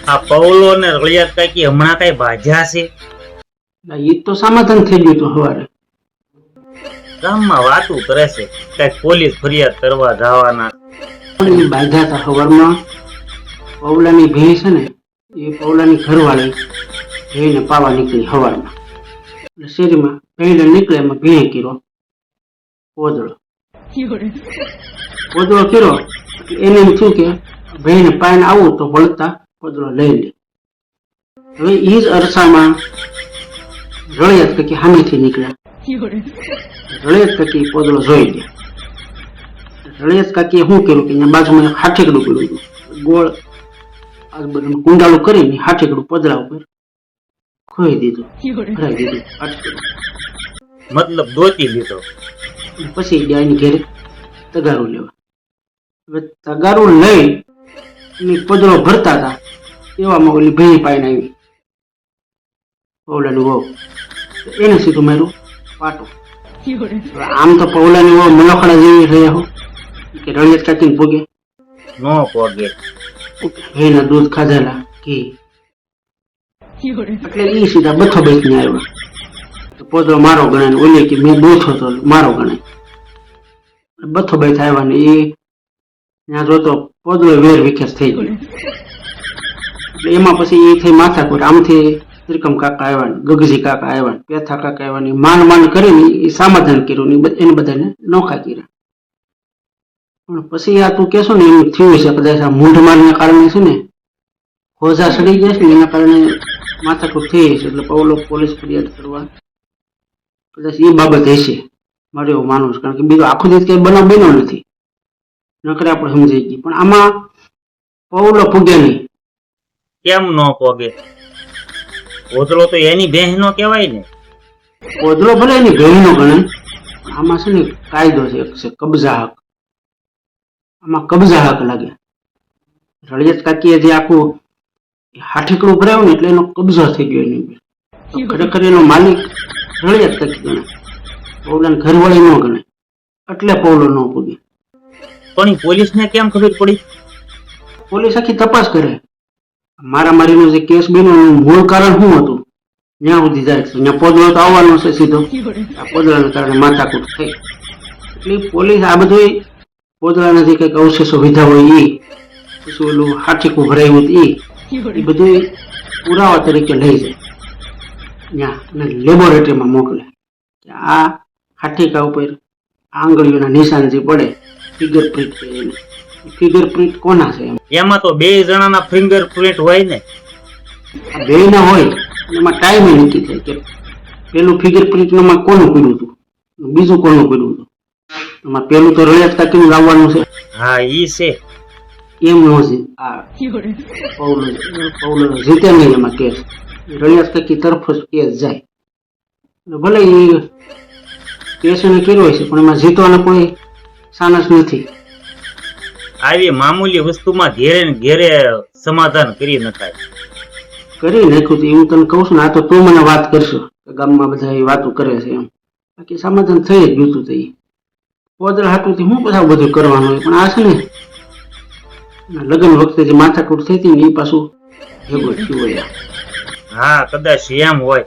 આ પૌલો ને રળિયાત કાકી હમણાં કઈ ભાજ્યા છે? એ તો સમાધાન થઈ ગયું હતું સવારે. ગામમાં વાતું કરે છે કઈક પોલીસ ફરિયાદ કરવા જવાના. પણ એ બાંધ્યા હતા સવારમાં. પૌલાની ભેં છે ને, એ પૌલાની ઘરવાળી ભેંને પાવા નીકળી સવારમાં. એટલે શેરીમાં ભેંડે નીકળે એમાં ભેં કર્યો પોદળો કર્યો. એને એમ થયું કે ભેંને પાઈને આવું તો વળતા પોદળો લઈ લે. હવે એ જ અરસામાં રળિયાત કાકી સામેથી નીકળ્યા. રળિયાત કાકી પોદળો જોઈ લે. રળિયાત કાકીએ શું કર્યું કે અહીંયા બાજુમાં હાથેકડું કર્યું હતું, ગોળ આજુબાજુ કુંડાળું કરીને હાથેકડું પોદળા ઉપર ખોઈ દીધું, ભરાઈ દીધું હાથેકડું. મતલબ દોતી લીધો. પછી ગયા એની ઘેરે તગારું લેવા. હવે તગારું લઈ પોદળો ભરતા હતા એવામાં ઓલી ભેં પાઈને આવી પૌલાની વહુ. એને સીધું માર્યું પાટું. આમ તો પૌલાની વહુ મનોખડા જેવી રહ્યા કે રળિયાત કાકીને ભોગે નો પોગે. ભેંના દૂધ ખાધેલા ઘી એટલે એ સીધા બથો બેસને આવ્યા. પોદળો મારો ગણાય, ઓલી કે મેં દોથો તો મારો ગણાય. બથો બેસ આવ્યા ને એ ત્યાં જોતો પોદળો વેર વિખેર થઈ ગયો. એટલે એમાં પછી એ થઈ માથાકૂટ. આમથી ત્રિકમ કાકા આવ્યા ને ગગજી કાકા આવ્યા ને પેથા કાકા આવ્યા ને માંડ માંડ કરીને એ સમાધાન કર્યું ને એને બધાને નોખા કર્યા. પણ પછી આ તું કેશો ને એમ થયું છે કદાચ આ મૂંઢમારને કારણે છે ને હોજા સડી ગયા છે ને એના કારણે માથાકૂટ થઈ છે. એટલે પૌલો પોલીસ ફરિયાદ કરવા કદાચ એ બાબત હશે, મારે એવું માનવું છે. કારણ કે બીજો આખો દિવસ કઈ બનાવ બન્યો નથી, નકરે આપણે સમજાઈ ગઈ. પણ આમાં પૌલો પૂગે નહીં. કેમ નો પોગે? પોદળો તો એની બહેન નો કહેવાય ને. પોદળો ભલે એની બહેન નો ગણાય, આમાં છે ને કાયદો છે, એક છે કબજા હક. આમાં કબજા હક લાગે. રળિયાત કાકીએ જે આખું હાથીકડું ભરાયું ને એટલે એનો કબજો થઈ ગયો એની ઉપર. તો ખરેખર એનો માલિક રળિયાત કાકી ગણાય, પૌલાને ઘરવાળી ન ગણાય. એટલે પૌલો ન પૂગે. પણ પોલીસ ને કેમ ખબર પડી? પોલીસ આખી તપાસ કરે. મારામારીનો જે કેસ બન્યો એનું મૂળ કારણ શું હતું ત્યાં સુધી જાય છે. ત્યાં પોદળો તો આવવાનો છે સીધો. આ પોદળાના કારણે માથાકૂટ થઈ. એટલે પોલીસ આ બધું પોદળાના જે કંઈક અવશેષો વિધા હોય એ, પછી ઓલું હાથીકું ભરાયું એ બધું પુરાવા તરીકે લઈ જાય ત્યાં અને લેબોરેટરીમાં મોકલે કે આ હાથીકા ઉપર આંગળીઓના નિશાન જે પડે ફિંગર પ્રિન્ટ છે એને. ફિંગર પ્રિન્ટ કોના છે? એમાં તો બે જણાના ફિંગર પ્રિન્ટ હોય ને. બે ના હોય એમાં ટાઈમ નક્કી થાય કે પેલું ફિંગર પ્રિન્ટ માં કોનું કર્યું હતું, બીજું કોનું કર્યું હતું. એમાં પેલું તો રળિયાત કાકીનું લાવવાનું છે. હા ઈ છે. એમ નો છે. આ પૌલો જીતે નહીં એમાં કેસ. રળિયાત કાકી તરફ જ કેસ જાય. ભલે એ કેસ એને કર્યો છે પણ એમાં જીતવાના કોઈ સાનસ નથી. આવી મામૂલી વસ્તુમાં ઘેરે ને ઘેરે સમાધાન કરી નખાય. કરી નાખ્યું એવું તને કહું છું ને. આ તો તું મને વાત કરશો ગામમાં બધા એ વાતો કરે છે એમ. બાકી સમાધાન થઈ જ ગયું હતું. પોદળા હાટુથી હું બધા બધું કરવાનું હોય. પણ આ છે ને લગ્ન વખતે જે માથાકૂટ થઈ હતી ને એ પાછું ભેગું થયું હોય. હા કદાચ એમ હોય.